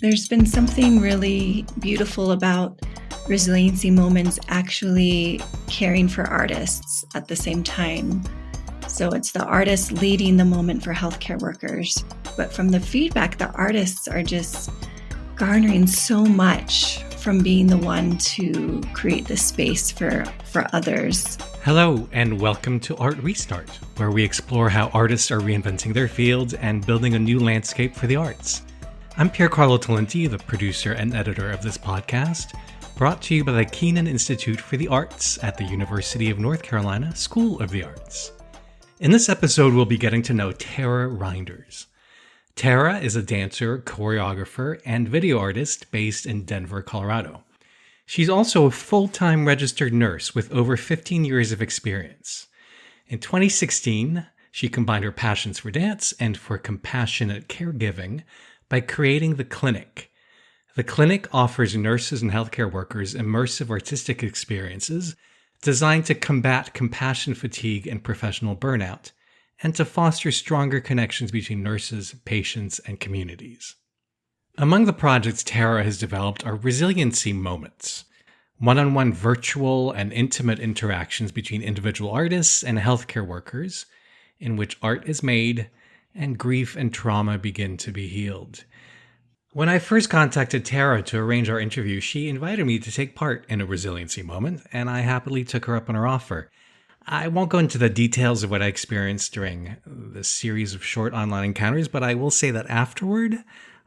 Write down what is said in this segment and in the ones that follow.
There's been something really beautiful about resiliency moments actually caring for artists at the same time. So it's the artists leading the moment for healthcare workers. But from the feedback, the artists are just garnering so much from being the one to create this space for others. Hello, and welcome to Art Restart, where we explore how artists are reinventing their fields and building a new landscape for the arts. I'm Piercarlo Talenti, the producer and editor of this podcast, brought to you by the Keenan Institute for the Arts at the University of North Carolina School of the Arts. In this episode, we'll be getting to know Tara Rynders. Tara is a dancer, choreographer, and video artist based in Denver, Colorado. She's also a full-time registered nurse with over 15 years of experience. In 2016, she combined her passions for dance and for compassionate caregiving by creating The Clinic. The Clinic offers nurses and healthcare workers immersive artistic experiences designed to combat compassion fatigue and professional burnout, and to foster stronger connections between nurses, patients, and communities. Among the projects Tara has developed are resiliency moments, one-on-one virtual and intimate interactions between individual artists and healthcare workers, in which art is made and grief and trauma begin to be healed. When I first contacted Tara to arrange our interview, she invited me to take part in a resiliency moment, and I happily took her up on her offer. I won't go into the details of what I experienced during this series of short online encounters, but I will say that afterward,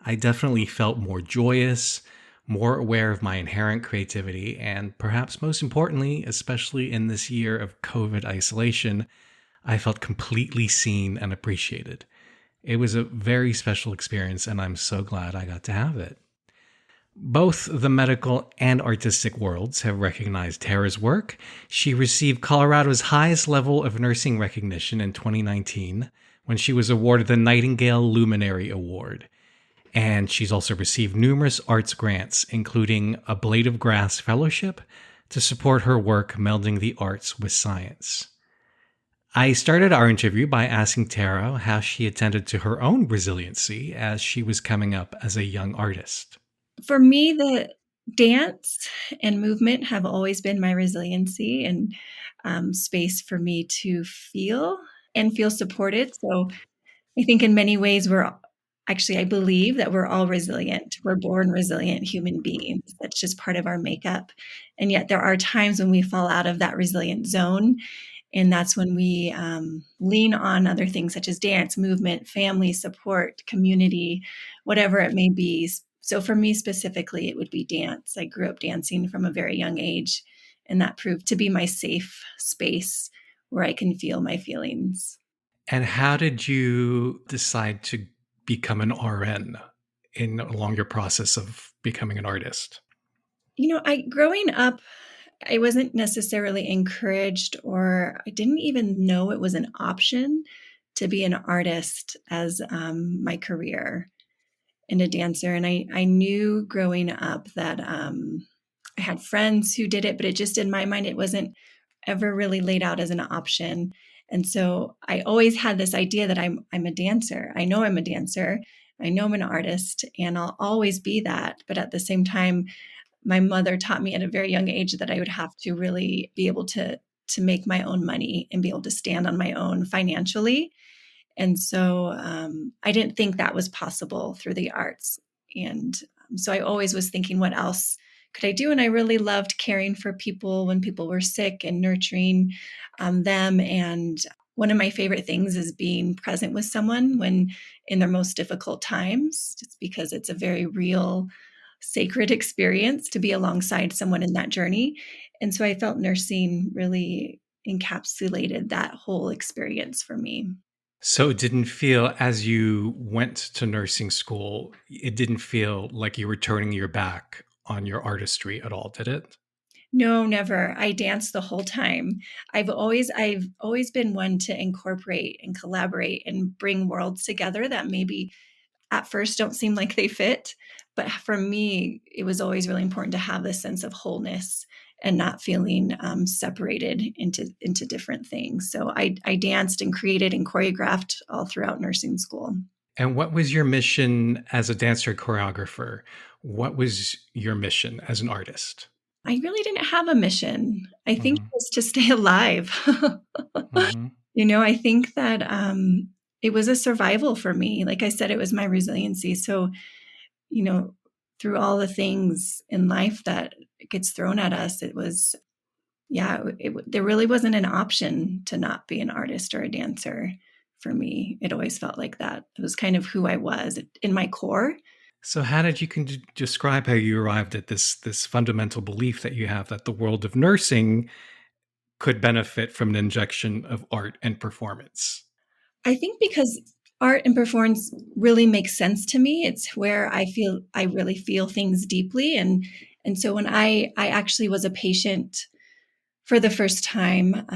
I definitely felt more joyous, more aware of my inherent creativity, and perhaps most importantly, especially in this year of COVID isolation, I felt completely seen and appreciated. It was a very special experience, and I'm so glad I got to have it. Both the medical and artistic worlds have recognized Tara's work. She received Colorado's highest level of nursing recognition in 2019 when she was awarded the Nightingale Luminary Award. And she's also received numerous arts grants, including a Blade of Grass Fellowship, to support her work melding the arts with science. I started our interview by asking Tara how she attended to her own resiliency as she was coming up as a young artist. For me, the dance and movement have always been my resiliency and space for me to feel supported. So I think in many ways I believe that we're all resilient. We're born resilient human beings. That's just part of our makeup. And yet there are times when we fall out of that resilient zone. And that's when we lean on other things such as dance, movement, family support, community, whatever it may be. So for me specifically, it would be dance. I grew up dancing from a very young age, and that proved to be my safe space where I can feel my feelings. And how did you decide to become an RN along your process of becoming an artist? Growing up, I wasn't necessarily encouraged, or I didn't even know it was an option to be an artist as my career and a dancer. And I knew growing up that I had friends who did it, but it just in my mind, it wasn't ever really laid out as an option. And so I always had this idea that I'm a dancer. I know I'm a dancer. I know I'm an artist, and I'll always be that. But at the same time, my mother taught me at a very young age that I would have to really be able to make my own money and be able to stand on my own financially. And so I didn't think that was possible through the arts. And so I always was thinking, what else could I do? And I really loved caring for people when people were sick and nurturing them. And one of my favorite things is being present with someone when in their most difficult times, just because it's a very real, sacred experience to be alongside someone in that journey. And so I felt nursing really encapsulated that whole experience for me. So it didn't feel, as you went to nursing school, it didn't feel like you were turning your back on your artistry at all, did it? No, never. I danced the whole time. I've always been one to incorporate and collaborate and bring worlds together that maybe at first don't seem like they fit. But for me, it was always really important to have this sense of wholeness and not feeling separated into different things. So I danced and created and choreographed all throughout nursing school. And what was your mission as a dancer choreographer? What was your mission as an artist? I really didn't have a mission. I think it Hmm. was to stay alive. Hmm. I think that it was a survival for me. Like I said, it was my resiliency. So, you know, through all the things in life that gets thrown at us, it was, yeah, there really wasn't an option to not be an artist or a dancer for me. It always felt like that. It was kind of who I was in my core. So, how did you describe how you arrived at this fundamental belief that you have that the world of nursing could benefit from an injection of art and performance? I think because art and performance really makes sense to me. It's where I really feel things deeply. And so when I actually was a patient for the first time,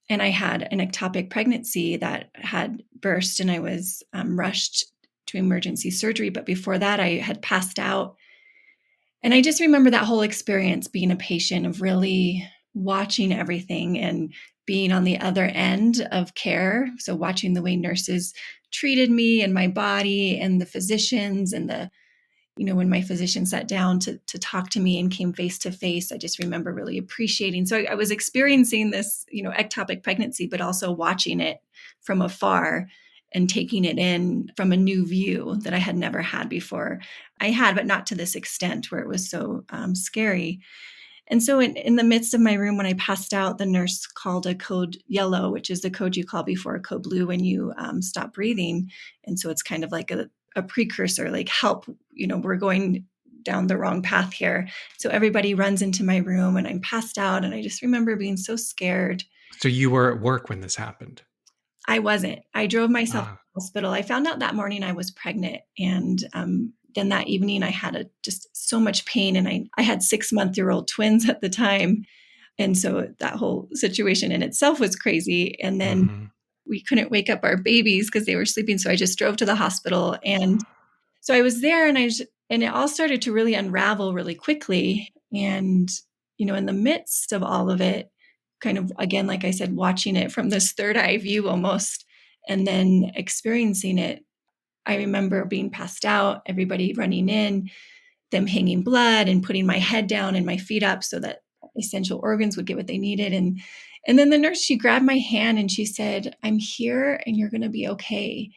and I had an ectopic pregnancy that had burst, and I was rushed to emergency surgery. But before that, I had passed out. And I just remember that whole experience being a patient of really watching everything and being on the other end of care. So watching the way nurses treated me and my body and the physicians and when my physician sat down to talk to me and came face to face, I just remember really appreciating. So I was experiencing this, ectopic pregnancy, but also watching it from afar and taking it in from a new view that I had never had before. I had, but not to this extent where it was so scary. And so in the midst of my room, when I passed out, the nurse called a code yellow, which is the code you call before a code blue when you stop breathing. And so it's kind of like a precursor, like help, we're going down the wrong path here. So everybody runs into my room and I'm passed out. And I just remember being so scared. So, you were at work when this happened. I wasn't. I drove myself to Ah. the hospital. I found out that morning I was pregnant. And then that evening I had just so much pain. And I had 6-month-old twins at the time. And so that whole situation in itself was crazy. And then Hmm. we couldn't wake up our babies because they were sleeping. So I just drove to the hospital. And so I was there, and and it all started to really unravel really quickly. And, in the midst of all of it, kind of, again, like I said, watching it from this third eye view almost, and then experiencing it, I remember being passed out, everybody running in, them hanging blood and putting my head down and my feet up so that essential organs would get what they needed. And then the nurse, she grabbed my hand and she said, "I'm here and you're going to be okay."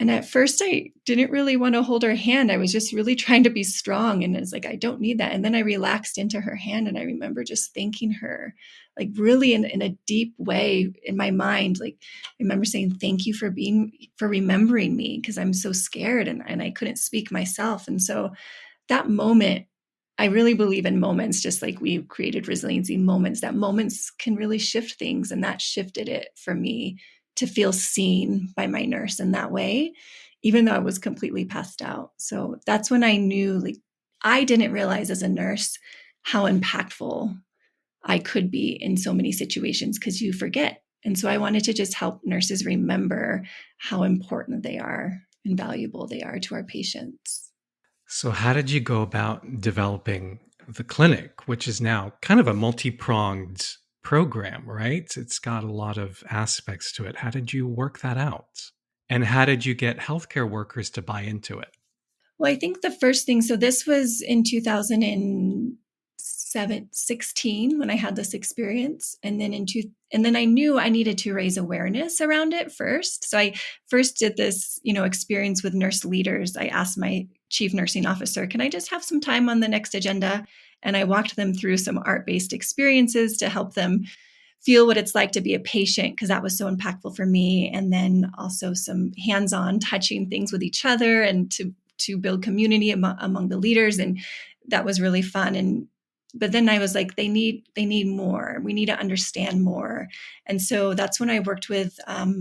And at first I didn't really want to hold her hand. I was just really trying to be strong. And it's like, I don't need that. And then I relaxed into her hand. And I remember just thanking her, like really in a deep way in my mind. Like I remember saying, "Thank you for remembering me," because I'm so scared and I couldn't speak myself. And so that moment, I really believe in moments, just like we've created resiliency moments, that moments can really shift things. And that shifted it for me to feel seen by my nurse in that way, even though I was completely passed out. So that's when I knew, like, I didn't realize as a nurse how impactful I could be in so many situations because you forget. And so I wanted to just help nurses remember how important they are and valuable they are to our patients. So, how did you go about developing the clinic, which is now kind of a multi pronged program, right? It's got a lot of aspects to it. How did you work that out? And how did you get healthcare workers to buy into it? Well, I think the first thing, so this was in 2016 when I had this experience. And then I knew I needed to raise awareness around it first. So I first did this, experience with nurse leaders. I asked my chief nursing officer, "Can I just have some time on the next agenda?" And I walked them through some art-based experiences to help them feel what it's like to be a patient, because that was so impactful for me. And then also some hands-on touching things with each other and to build community among the leaders. And that was really fun. But then I was like, they need more. We need to understand more. And so that's when I worked with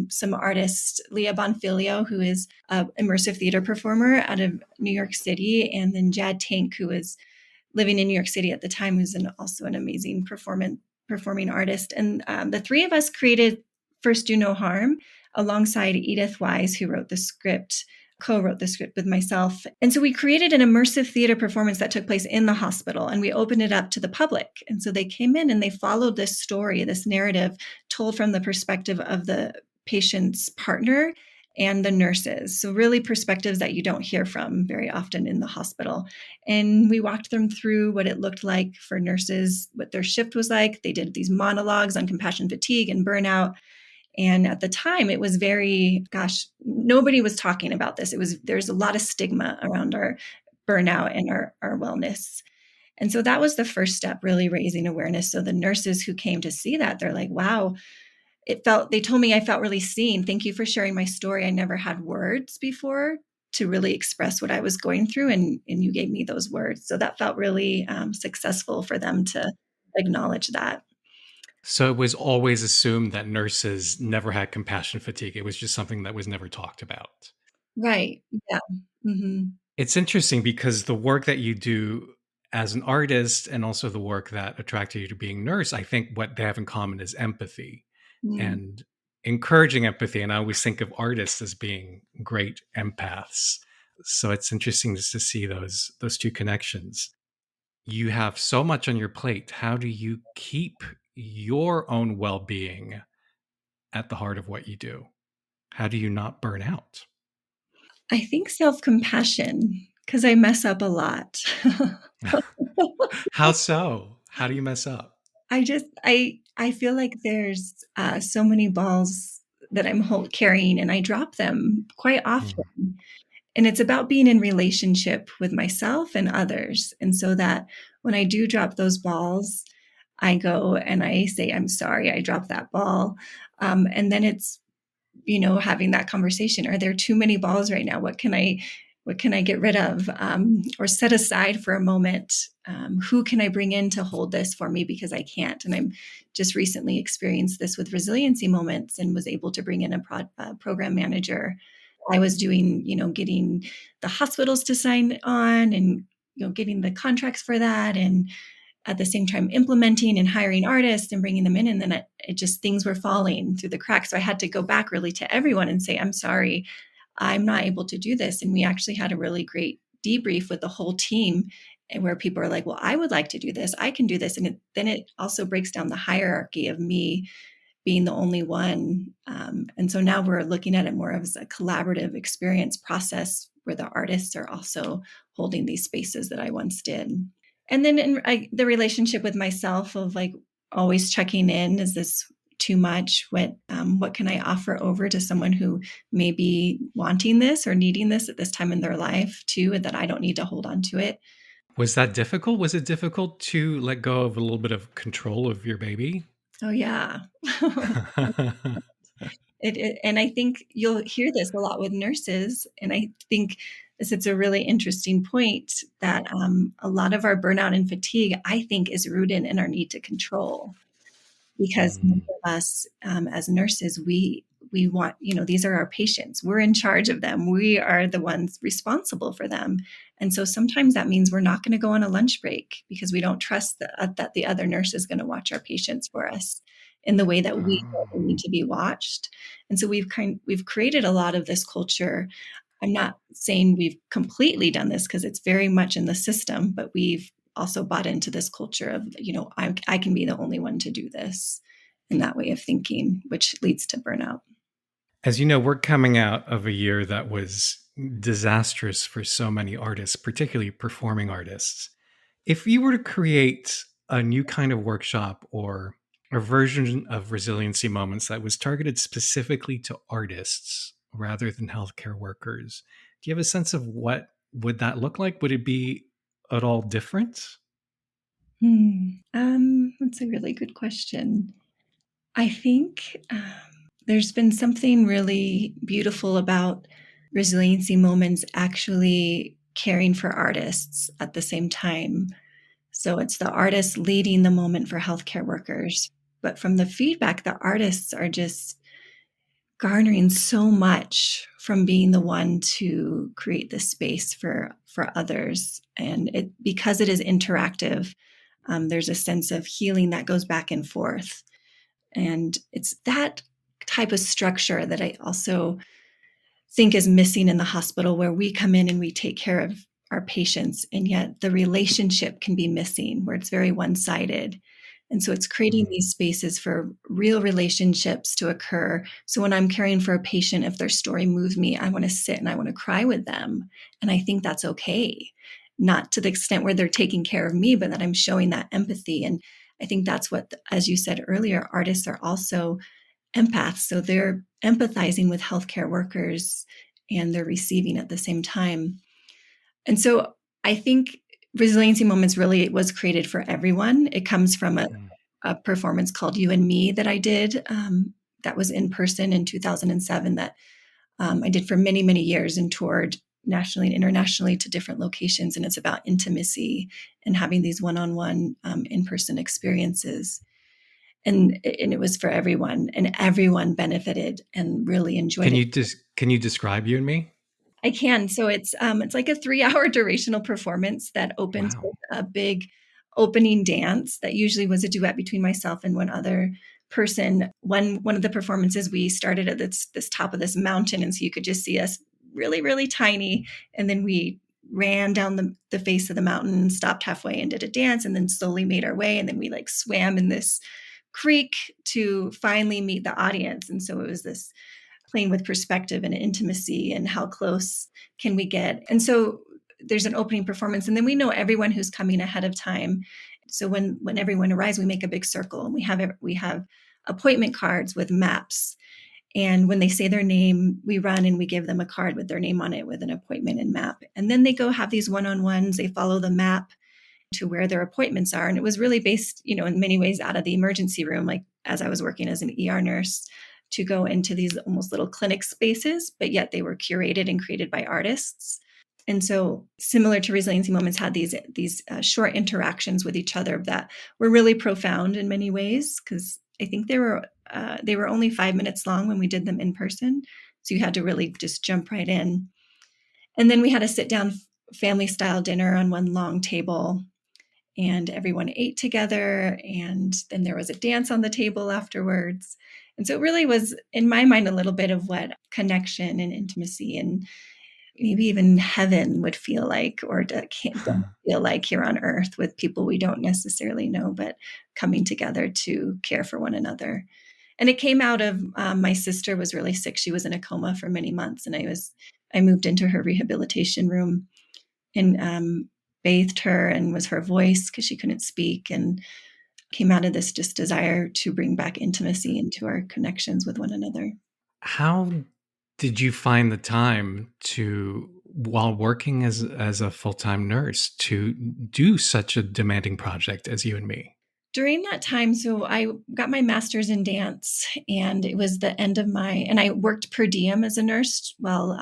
some artists, Leah Bonfilio, who is an immersive theater performer out of New York City, and then Jad Tank, who was living in New York City at the time, who's also an amazing performing artist. And the three of us created First Do No Harm alongside Edith Wise, who co-wrote the script with myself. And so we created an immersive theater performance that took place in the hospital, and we opened it up to the public. And so they came in and they followed this story, this narrative told from the perspective of the patient's partner. and the nurses. So really perspectives that you don't hear from very often in the hospital. And we walked them through what it looked like for nurses, what their shift was like. They did these monologues on compassion fatigue and burnout. And at the time it was very, gosh, nobody was talking about this. There's a lot of stigma around our burnout and our wellness. And so that was the first step, really raising awareness. So the nurses who came to see that, they're like, wow, they told me I felt really seen. Thank you for sharing my story. I never had words before to really express what I was going through. And you gave me those words. So that felt really successful for them to acknowledge that. So it was always assumed that nurses never had compassion fatigue. It was just something that was never talked about. Right. Yeah. Mm-hmm. It's interesting because the work that you do as an artist and also the work that attracted you to being nurse, I think what they have in common is empathy Mm. and encouraging empathy. And I always think of artists as being great empaths. So it's interesting just to see those two connections. You have so much on your plate. How do you keep your own well-being at the heart of what you do? How do you not burn out? I think self-compassion, because I mess up a lot. How so? How do you mess up? I feel like there's so many balls that carrying, and I drop them quite often. Mm. And it's about being in relationship with myself and others. And so that when I do drop those balls, I go and I say, I'm sorry, I dropped that ball. And then it's, having that conversation. Are there too many balls right now? What can I get rid of, or set aside for a moment? Who can I bring in to hold this for me because I can't? And I'm just recently experienced this with resiliency moments and was able to bring in a program manager. I was doing, getting the hospitals to sign on and, getting the contracts for that. And at the same time implementing and hiring artists and bringing them in. And then it just, things were falling through the cracks. So I had to go back really to everyone and say, I'm sorry, I'm not able to do this. And we actually had a really great debrief with the whole team, and where people are like, well, I would like to do this. I can do this. And then it also breaks down the hierarchy of me being the only one. And so now we're looking at it more as a collaborative experience process where the artists are also holding these spaces that I once did. And then the relationship with myself of like always checking in, is this too much? What can I offer over to someone who may be wanting this or needing this at this time in their life too, and that I don't need to hold on to it? Was that difficult? Was it difficult to let go of a little bit of control of your baby? Oh yeah. And I think you'll hear this a lot with nurses. And I think it's a really interesting point that a lot of our burnout and fatigue, I think, is rooted in our need to control. Because many Mm. of us, as nurses, we want, these are our patients. We're in charge of them. We are the ones responsible for them. And so sometimes that means we're not going to go on a lunch break because we don't trust that the other nurse is going to watch our patients for us in the way that we need Oh. to be watched. And so we've created a lot of this culture. I'm not saying we've completely done this because it's very much in the system, but we've also bought into this culture of, I can be the only one to do this, in that way of thinking, which leads to burnout. As you know, we're coming out of a year that was disastrous for so many artists, particularly performing artists. If you were to create a new kind of workshop or a version of resiliency moments that was targeted specifically to artists rather than healthcare workers, do you have a sense of what would that look like? Would it be at all different? That's a really good question. I think there's been something really beautiful about resiliency moments actually caring for artists at the same time. So it's the artists leading the moment for healthcare workers. But from the feedback, the artists are just garnering so much from being the one to create this space for others. And because it is interactive, there's a sense of healing that goes back and forth. And it's that type of structure that I also think is missing in the hospital, where we come in and we take care of our patients, and yet the relationship can be missing, where it's very one-sided. And so it's creating Mm. these spaces for real relationships to occur. So when I'm caring for a patient, if their story moves me, I want to sit and I want to cry with them. And I think that's okay. Not to the extent where they're taking care of me, but that I'm showing that empathy. And I think that's what, as you said earlier, artists are also empaths. So they're empathizing with healthcare workers and they're receiving at the same time. And so I think Resiliency Moments really was created for everyone. It comes from Mm. a performance called You and Me that I did, that was in person in 2007, that I did for many, many years and toured nationally and internationally to different locations. And it's about intimacy and having these one-on-one in-person experiences. And it was for everyone, and everyone benefited and really enjoyed it. Can you describe You and Me? I can. So it's like a 3-hour durational performance that opens Wow. with a big opening dance that usually was a duet between myself and one other person. One of the performances, we started at this top of this mountain, and so you could just see us really, really tiny. And then we ran down the face of the mountain, stopped halfway and did a dance, and then slowly made our way. And then we like swam in this creek to finally meet the audience. And so it was this playing with perspective and intimacy and how close can we get. And so there's an opening performance, and then we know everyone who's coming ahead of time. So when everyone arrives, we make a big circle, and we have appointment cards with maps. And when they say their name, we run and we give them a card with their name on it with an appointment and map. And then they go have these one-on-ones. They follow the map to where their appointments are. And it was really based, in many ways out of the emergency room, like as I was working as an ER nurse, to go into these almost little clinic spaces, but yet they were curated and created by artists. And so similar to Resiliency Moments, had these short interactions with each other that were really profound in many ways, because I think they were only 5 minutes long when we did them in person. So you had to really just jump right in. And then we had a sit down family style dinner on one long table, and everyone ate together, and then there was a dance on the table afterwards. And so it really was, in my mind, a little bit of what connection and intimacy and maybe even heaven would feel like, or can't feel like here on earth, with people we don't necessarily know, but coming together to care for one another. And it came out of my sister was really sick. She was in a coma for many months, and I moved into her rehabilitation room and bathed her and was her voice because she couldn't speak, and came out of this just desire to bring back intimacy into our connections with one another. How did you find the time to, while working as a full-time nurse, to do such a demanding project as You and Me? During that time, so I got my master's in dance, and it was the end of and I worked per diem as a nurse. Well,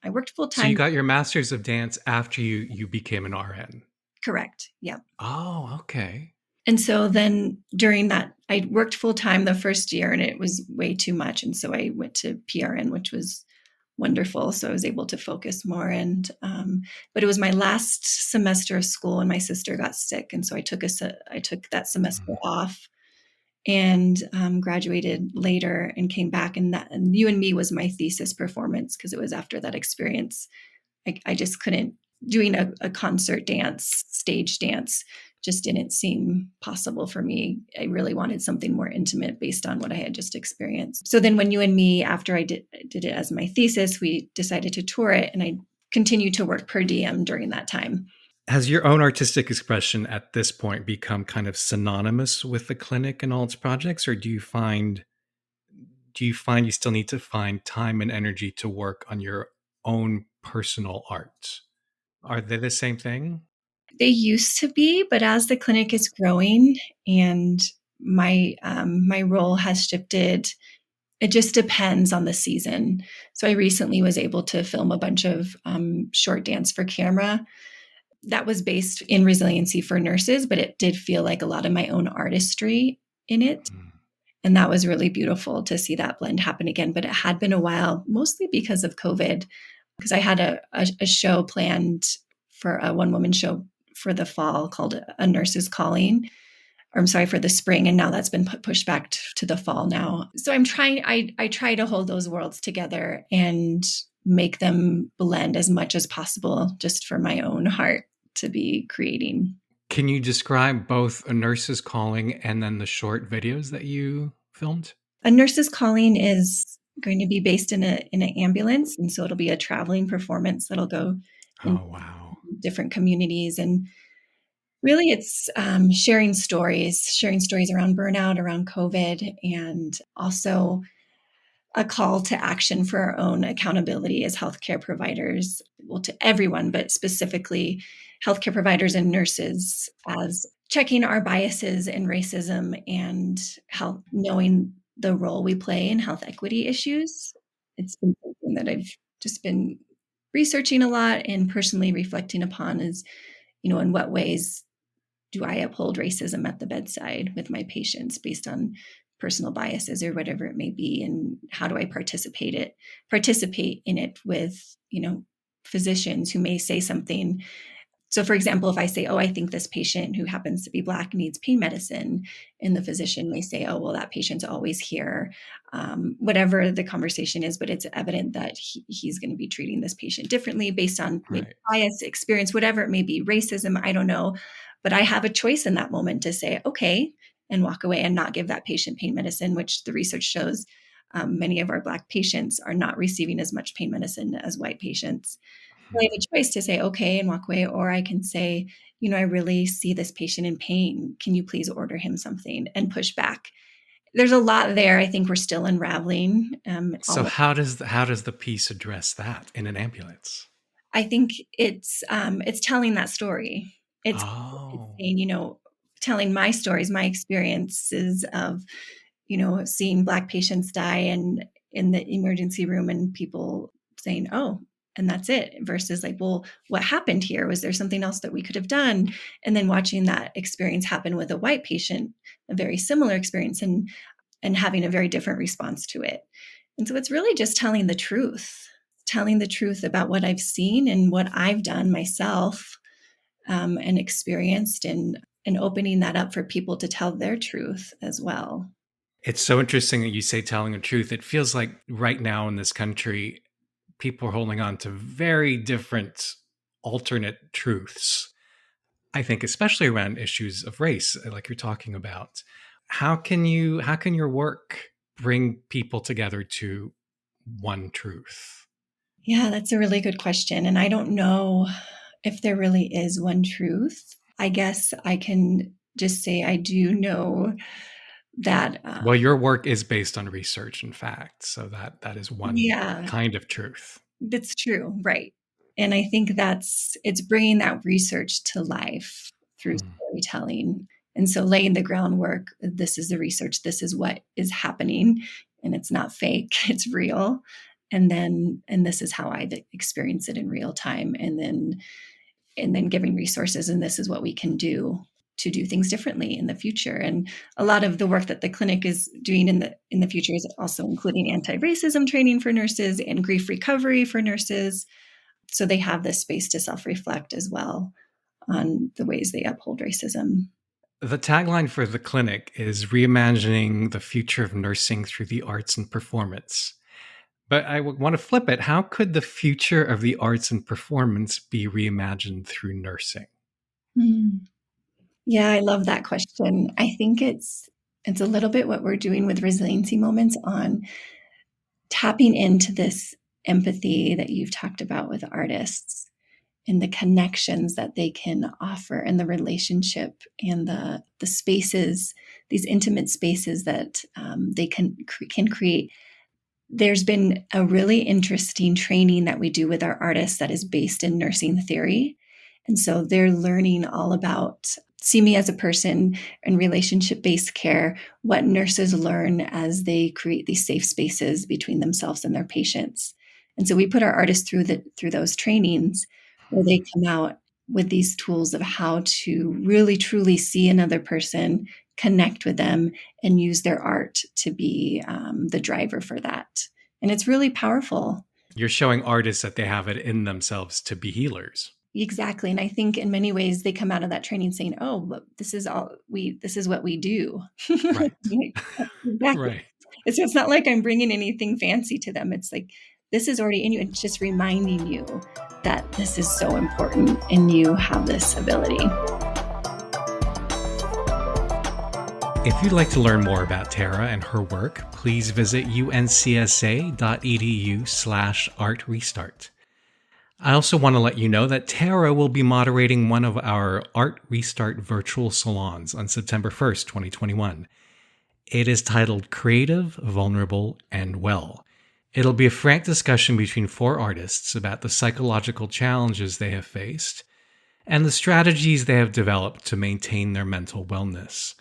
I worked full So you time. got your master's of dance after you became an RN. Correct. Yeah. Oh, okay. And so then during that, I worked full time the first year, and it was way too much. And so I went to PRN, which was wonderful. So I was able to focus more. But it was my last semester of school, and my sister got sick. And so I took that semester Mm. off, and graduated later and came back. And You and Me was my thesis performance, because it was after that experience. I just couldn't, doing a concert dance, stage dance, just didn't seem possible for me. I really wanted something more intimate based on what I had just experienced. So then when You and Me, after I did it as my thesis, we decided to tour it, and I continued to work per diem during that time. Has your own artistic expression at this point become kind of synonymous with the clinic and all its projects, or do you find you still need to find time and energy to work on your own personal art? Are they the same thing? They used to be, but as the clinic is growing and my role has shifted, it just depends on the season. So I recently was able to film a bunch of short dance for camera that was based in resiliency for nurses, but it did feel like a lot of my own artistry in it. Mm. And that was really beautiful to see that blend happen again. But it had been a while, mostly because of COVID, because I had a show planned, for a one-woman show for the fall called A Nurse's Calling, or I'm sorry, for the spring. And now that's been pushed back to the fall now. So I try to hold those worlds together and make them blend as much as possible, just for my own heart to be creating. Can you describe both a nurse's calling and then the short videos that you filmed? A nurse's calling is going to be based in an ambulance, and so it'll be a traveling performance that'll go in Oh, wow. different communities. And really, it's sharing stories around burnout, around COVID, and also a call to action for our own accountability as healthcare providers, well, to everyone, but specifically healthcare providers and nurses, as checking our biases and racism and health, knowing the role we play in health equity issues. It's been something that I've just been researching a lot and personally reflecting upon is, in what ways do I uphold racism at the bedside with my patients based on personal biases or whatever it may be, and how do I participate in it with physicians who may say something. So, for example, if I say, oh, I think this patient who happens to be Black needs pain medicine, and the physician may say, oh, well, that patient's always here, whatever the conversation is, but it's evident that he's going to be treating this patient differently based on maybe Right. bias, experience, whatever it may be, racism, I don't know. But I have a choice in that moment to say, okay, and walk away and not give that patient pain medicine, which the research shows many of our Black patients are not receiving as much pain medicine as white patients. I have a choice to say, okay, and walk away, or I can say, I really see this patient in pain. Can you please order him something, and push back? There's a lot there. I think we're still unraveling. So how does the piece address that in an ambulance? I think it's telling that story. It's Oh, saying, telling my stories, my experiences of, seeing Black patients die and in the emergency room, and people saying, oh, and that's it, versus like, well, what happened here? Was there something else that we could have done? And then watching that experience happen with a white patient, a very similar experience, and having a very different response to it. And so it's really just telling the truth about what I've seen and what I've done myself, and experienced, and opening that up for people to tell their truth as well. it's so interesting that you say telling the truth. It feels like right now in this country, people are holding on to very different alternate truths. I think especially around issues of race, like you're talking about. How can your work bring people together to one truth? Yeah, that's a really good question. And I don't know if there really is one truth. I guess I can just say I do know that, Well, your work is based on research and facts, so that is one yeah, kind of truth. that's true. Right. And I think it's bringing that research to life through Hmm. storytelling. And so laying the groundwork, this is the research, this is what is happening, and it's not fake, it's real. And this is how I experience it in real time. And then giving resources, and this is what we can do to do things differently in the future. And a lot of the work that the clinic is doing in the future is also including anti-racism training for nurses and grief recovery for nurses, so they have this space to self-reflect as well on the ways they uphold racism. The tagline for the clinic is reimagining the future of nursing through the arts and performance. But I would want to flip it. How could the future of the arts and performance be reimagined through nursing? Mm. Yeah, I love that question. I think it's a little bit what we're doing with resiliency moments, on tapping into this empathy that you've talked about with artists, and the connections that they can offer, and the relationship, and the spaces, these intimate spaces that they can create. There's been a really interesting training that we do with our artists that is based in nursing theory. And so they're learning all about see me as a person and relationship-based care, what nurses learn as they create these safe spaces between themselves and their patients. And so we put our artists through those trainings, where they come out with these tools of how to really truly see another person, connect with them, and use their art to be the driver for that. And it's really powerful. You're showing artists that they have it in themselves to be healers. Exactly. And I think in many ways they come out of that training saying, oh, but this is what we do. Right. Exactly. Right. It's not like I'm bringing anything fancy to them. It's like, this is already in you. It's just reminding you that this is so important and you have this ability. If you'd like to learn more about Tara and her work, please visit uncsa.edu/artrestart. I also want to let you know that Tara will be moderating one of our Art Restart virtual salons on September 1st, 2021. It is titled Creative, Vulnerable, and Well. It'll be a frank discussion between 4 artists about the psychological challenges they have faced and the strategies they have developed to maintain their mental wellness.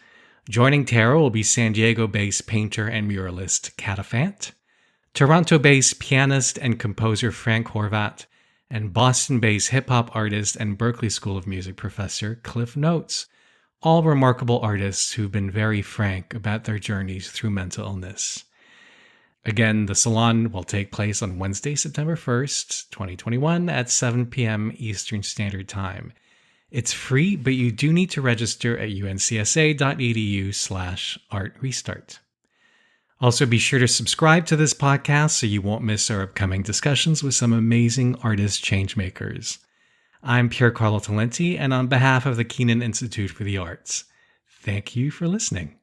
Joining Tara will be San Diego-based painter and muralist Catafant, Toronto-based pianist and composer Frank Horvat, and Boston-based hip-hop artist and Berklee School of Music professor Cliff Notes, all remarkable artists who've been very frank about their journeys through mental illness. Again, the salon will take place on Wednesday, September 1st, 2021 at 7 p.m. Eastern Standard Time. It's free, but you do need to register at uncsa.edu/artrestart. Also, be sure to subscribe to this podcast so you won't miss our upcoming discussions with some amazing artist changemakers. I'm Pier Carlo Talenti, and on behalf of the Keenan Institute for the Arts, thank you for listening.